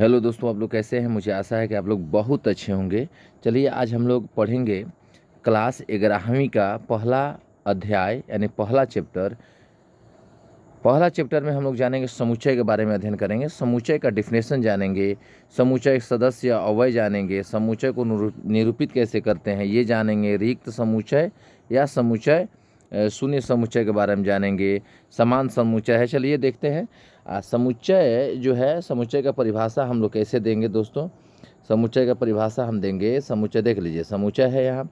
Hello दोस्तों, आप लोग कैसे हैं। मुझे आशा है कि आप लोग बहुत अच्छे होंगे। चलिए आज हम लोग पढ़ेंगे क्लास 11वीं का पहला अध्याय यानी पहला चैप्टर। पहला चैप्टर में हम लोग जानेंगे समुच्चय के बारे में अध्ययन करेंगे, समुच्चय का डिफिनेशन जानेंगे, समुच्चय सदस्य या अवयव जानेंगे, समुच्चय को निरूपित कैसे करते हैं ये जानेंगे, रिक्त समुच्चय या समुच्चय शून्य समुच्चय के बारे में जानेंगे, समान समुच्चय है। चलिए देखते हैं समुच्चय जो है, समुच्चय का परिभाषा हम लोग कैसे देंगे दोस्तों। समुच्चय का परिभाषा हम देंगे, समुच्चय देख लीजिए, समुच्चय है यहाँ।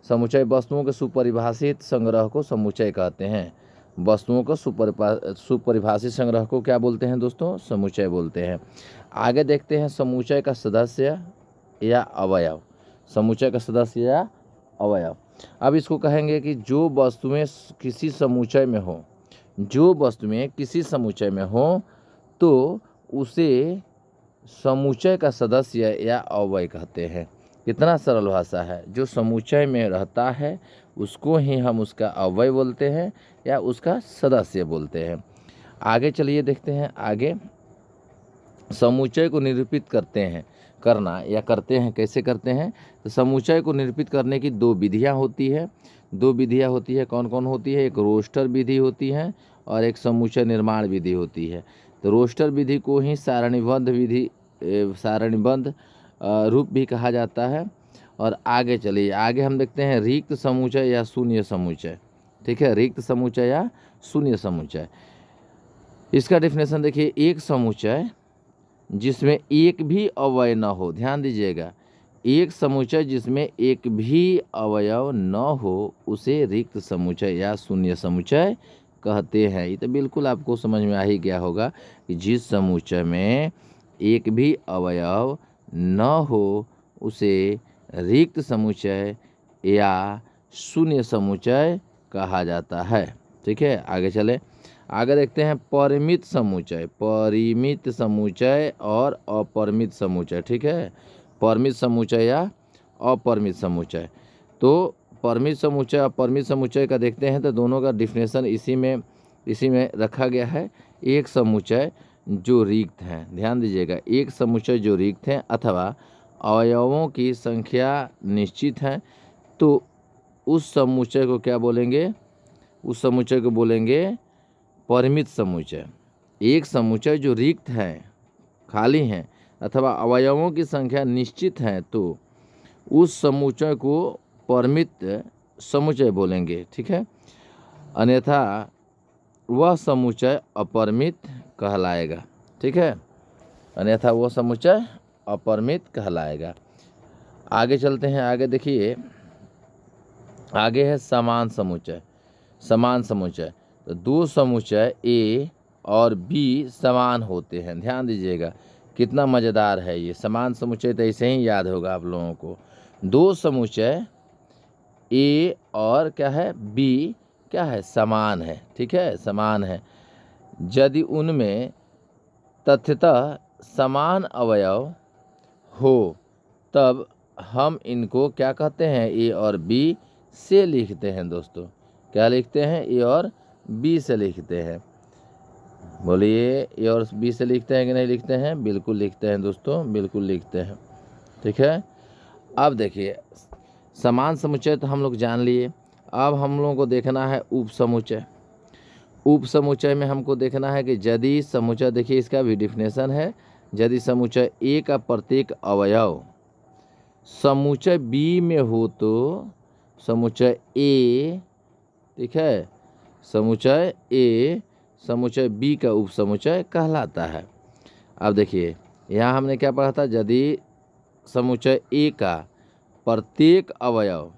समुच्चय वस्तुओं के सुपरिभाषित संग्रह को समुच्चय कहते हैं। वस्तुओं को सुपरिभाषित संग्रह को क्या बोलते हैं दोस्तों, समुच्चय बोलते हैं। आगे देखते हैं समुच्चय का सदस्य या अवयव। समुच्चय का सदस्य या अवयव, अब इसको कहेंगे कि जो वस्तुएं किसी समुच्चय में हो, जो वस्तुएं किसी समुच्चय में हो तो उसे समुच्चय का सदस्य या अवयव कहते हैं। कितना सरल भाषा है। जो समुच्चय में रहता है उसको ही हम उसका अवयव बोलते हैं या उसका सदस्य बोलते हैं। आगे चलिए देखते हैं। आगे समुच्चय को निरूपित करते हैं करते हैं कैसे करते हैं। तो समुच्चय को निरूपित करने की दो विधियां होती है। कौन कौन होती है। एक रोस्टर विधि होती है और एक समुच्चय निर्माण विधि होती है। तो रोस्टर विधि को ही सारणीबद्ध रूप भी कहा जाता है। और आगे चलिए, आगे हम देखते हैं रिक्त समुच्चय या शून्य समुच्चय। ठीक है, रिक्त समुच्चय या शून्य समुच्चय। इसका डिफिनेशन देखिए, एक समुच्चय जिसमें एक भी अवयव न हो, ध्यान दीजिएगा, एक समुच्चय जिसमें एक भी अवयव न हो उसे रिक्त समुच्चय या शून्य समुच्चय कहते हैं। ये तो बिल्कुल आपको समझ में आ ही गया होगा कि जिस समुच्चय में एक भी अवयव न हो उसे रिक्त समुच्चय या शून्य समुच्चय कहा जाता है। ठीक है, आगे चले। आगे देखते हैं परिमित समुच्चय और अपरिमित समुच्चय। ठीक है, परिमित समुच्चय या अपरिमित समुच्चय। तो परिमित समुच्चय अपरिमित समुच्चय का देखते हैं तो दोनों का डिफिनेशन इसी में रखा गया है। एक समुच्चय जो रिक्त हैं, ध्यान दीजिएगा, एक समुच्चय जो रिक्त हैं अथवा अवयवों की संख्या निश्चित है तो उस समुच्चय को क्या बोलेंगे, उस समुच्चय को बोलेंगे परिमित समुच्चय। एक समुच्चय जो रिक्त हैं, खाली हैं अथवा अवयवों की संख्या निश्चित है तो उस समुच्चय को परिमित समुच्चय बोलेंगे। ठीक है, अन्यथा वह समुच्चय अपरिमित कहलाएगा। ठीक है, अन्यथा वह समुच्चय अपरिमित कहलाएगा। आगे चलते हैं। आगे देखिए, आगे है समान समुच्चय। समान समुच्चय, तो दो समुच्चय ए और बी समान होते हैं। ध्यान दीजिएगा कितना मज़ेदार है ये। समान समुच्चय तो ऐसे ही याद होगा आप लोगों को। दो समुच्चय ए और क्या है, बी क्या है, समान है। ठीक है, समान है यदि उनमें तथ्यतः समान अवयव हो तब हम इनको क्या कहते हैं, ए और बी से लिखते हैं दोस्तों। क्या लिखते हैं, ए और बी से लिखते हैं। बोलिए, ए और बी से लिखते हैं कि नहीं लिखते हैं। बिल्कुल लिखते हैं दोस्तों, बिल्कुल लिखते हैं। ठीक है, अब देखिए समान समुच्चय तो हम लोग जान लिए। अब हम लोगों को देखना है उप समुच्चय। उप समुच्चय में हमको देखना है कि यदि समुच्चय, देखिए इसका भी डिफिनेशन है, यदि समुच्चय ए का प्रत्येक अवयव समुच्चय बी में हो तो समुच्चय ए, ठीक है, समुच्चय ए समुच्चय बी का उप समुच्चय कहलाता है। अब देखिए यहाँ हमने क्या पढ़ा था, यदि समुच्चय ए का प्रत्येक अवयव,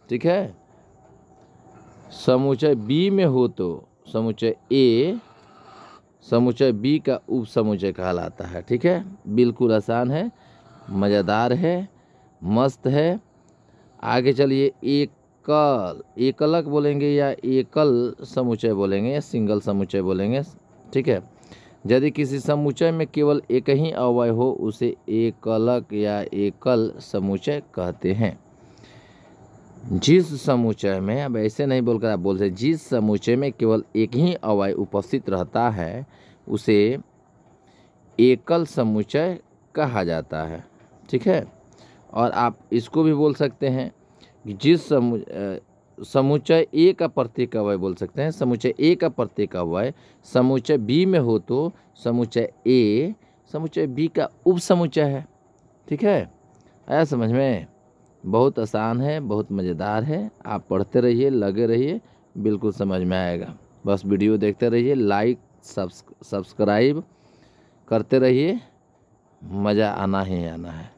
ठीक है, समुच्चय बी में हो तो समुच्चय ए समुच्चय बी का उप समुच्चय कहलाता है। ठीक है, बिल्कुल आसान है, मज़ेदार है, मस्त है। आगे चलिए, एकलक बोलेंगे या एकल समुच्चय बोलेंगे या सिंगल समुच्चय बोलेंगे। ठीक है, यदि किसी समुच्चय में केवल एक ही अवयव हो उसे एकलक या एकल समुच्चय कहते हैं। जिस समुच्चय में, अब ऐसे नहीं बोलकर आप बोलते, जिस समुच्चय में केवल एक ही अवयव उपस्थित रहता है उसे एकल समुच्चय कहा जाता है। ठीक है, और आप इसको भी बोल सकते हैं कि जिस समुच्चय ए का प्रत्येक अवयव बोल सकते हैं, समुच्चय ए का प्रत्येक अवयव समुच्चय बी में हो तो समुच्चय ए समुच्चय बी का उप समुच्चय है। ठीक है, आया समझ में? बहुत आसान है, बहुत मज़ेदार है, आप पढ़ते रहिए, लगे रहिए, बिल्कुल समझ में आएगा। बस वीडियो देखते रहिए, लाइक सब्सक्राइब करते रहिए, मज़ा आना ही आना है।